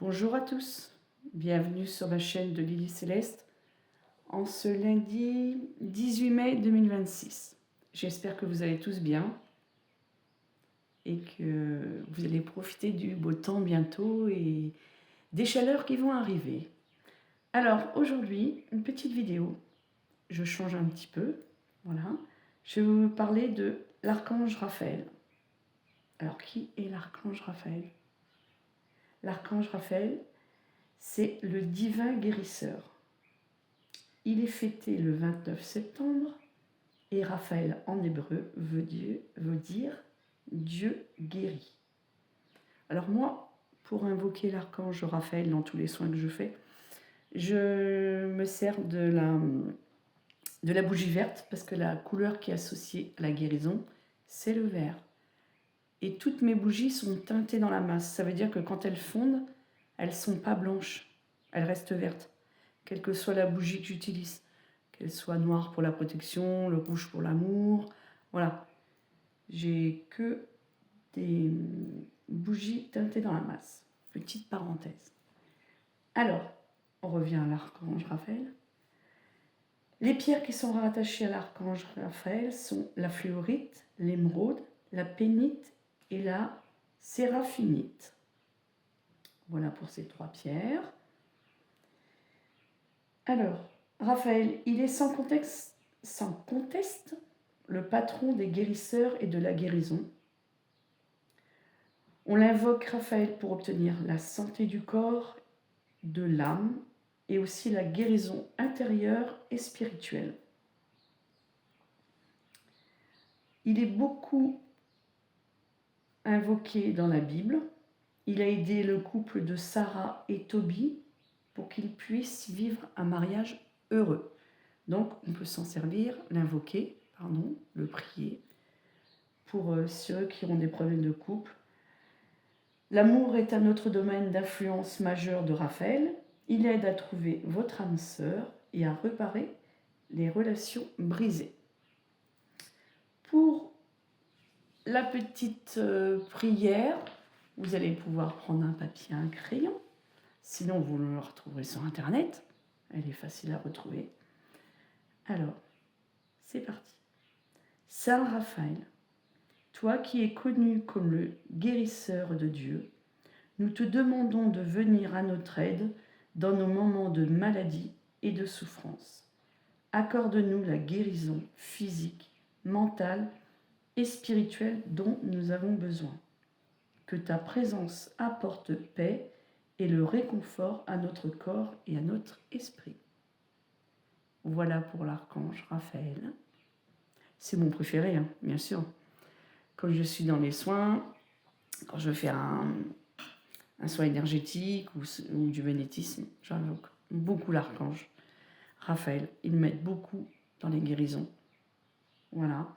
Bonjour à tous, bienvenue sur ma chaîne de Lily Céleste en ce lundi 18 mai 2026. J'espère que vous allez tous bien et que vous allez profiter du beau temps bientôt et des chaleurs qui vont arriver. Alors aujourd'hui, une petite vidéo, je change un petit peu, voilà. Je vais vous parler de l'archange Raphaël. Alors qui est l'archange Raphaël? L'archange Raphaël, c'est le divin guérisseur. Il est fêté le 29 septembre et Raphaël en hébreu veut dire Dieu guérit. Alors moi, pour invoquer l'archange Raphaël dans tous les soins que je fais, je me sers de la bougie verte parce que la couleur qui est associée à la guérison, c'est le vert. Et toutes mes bougies sont teintées dans la masse. Ça veut dire que quand elles fondent, elles ne sont pas blanches, elles restent vertes, quelle que soit la bougie que j'utilise. Qu'elle soit noire pour la protection, le rouge pour l'amour. Voilà. J'ai que des bougies teintées dans la masse. Petite parenthèse. Alors, on revient à l'archange Raphaël. Les pierres qui sont rattachées à l'archange Raphaël sont la fluorite, l'émeraude, la pénite et la séraphinite. Voilà pour ces trois pierres. Alors, Raphaël, il est sans conteste le patron des guérisseurs et de la guérison. On l'invoque Raphaël pour obtenir la santé du corps, de l'âme et aussi la guérison intérieure et spirituelle. Il est beaucoup invoqué dans la Bible. Il a aidé le couple de Sarah et Tobie pour qu'ils puissent vivre un mariage heureux. Donc, on peut s'en servir, l'invoquer, le prier, pour ceux qui ont des problèmes de couple. L'amour est un autre domaine d'influence majeure de Raphaël. Il aide à trouver votre âme sœur et à réparer les relations brisées. Pour la petite prière, vous allez pouvoir prendre un papier et un crayon. Sinon, vous le retrouverez sur Internet. Elle est facile à retrouver. Alors, c'est parti. Saint Raphaël, toi qui es connu comme le guérisseur de Dieu, nous te demandons de venir à notre aide dans nos moments de maladie et de souffrance. Accorde-nous la guérison physique, mentale et spirituelle dont nous avons besoin. Que ta présence apporte paix et le réconfort à notre corps et à notre esprit. Voilà pour l'archange Raphaël. C'est mon préféré, hein, bien sûr. Quand je suis dans les soins, quand je fais un soin énergétique ou du magnétisme, j'invoque beaucoup l'archange Raphaël. Il m'aide beaucoup dans les guérisons. Voilà.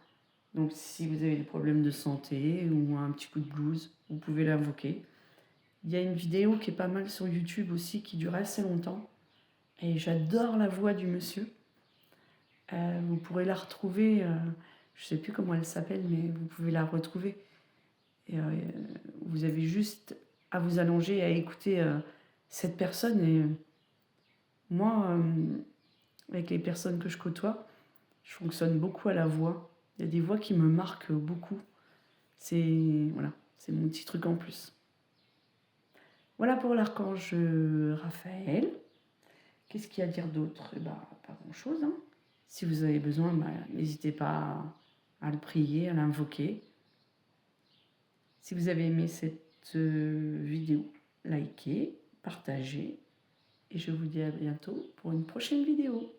Donc si vous avez des problèmes de santé ou un petit coup de blues, vous pouvez l'invoquer. Il y a une vidéo qui est pas mal sur YouTube aussi, qui dure assez longtemps. Et j'adore la voix du monsieur. Vous pourrez la retrouver, je ne sais plus comment elle s'appelle, mais vous pouvez la retrouver. Et vous avez juste à vous allonger et à écouter cette personne. Et moi, avec les personnes que je côtoie, je fonctionne beaucoup à la voix. Il y a des voix qui me marquent beaucoup. C'est voilà, c'est mon petit truc en plus. Voilà pour l'archange Raphaël. Qu'est-ce qu'il y a à dire d'autre? Pas grand-chose. Hein. Si vous avez besoin, n'hésitez pas à le prier, à l'invoquer. Si vous avez aimé cette vidéo, likez, partagez. Et je vous dis à bientôt pour une prochaine vidéo.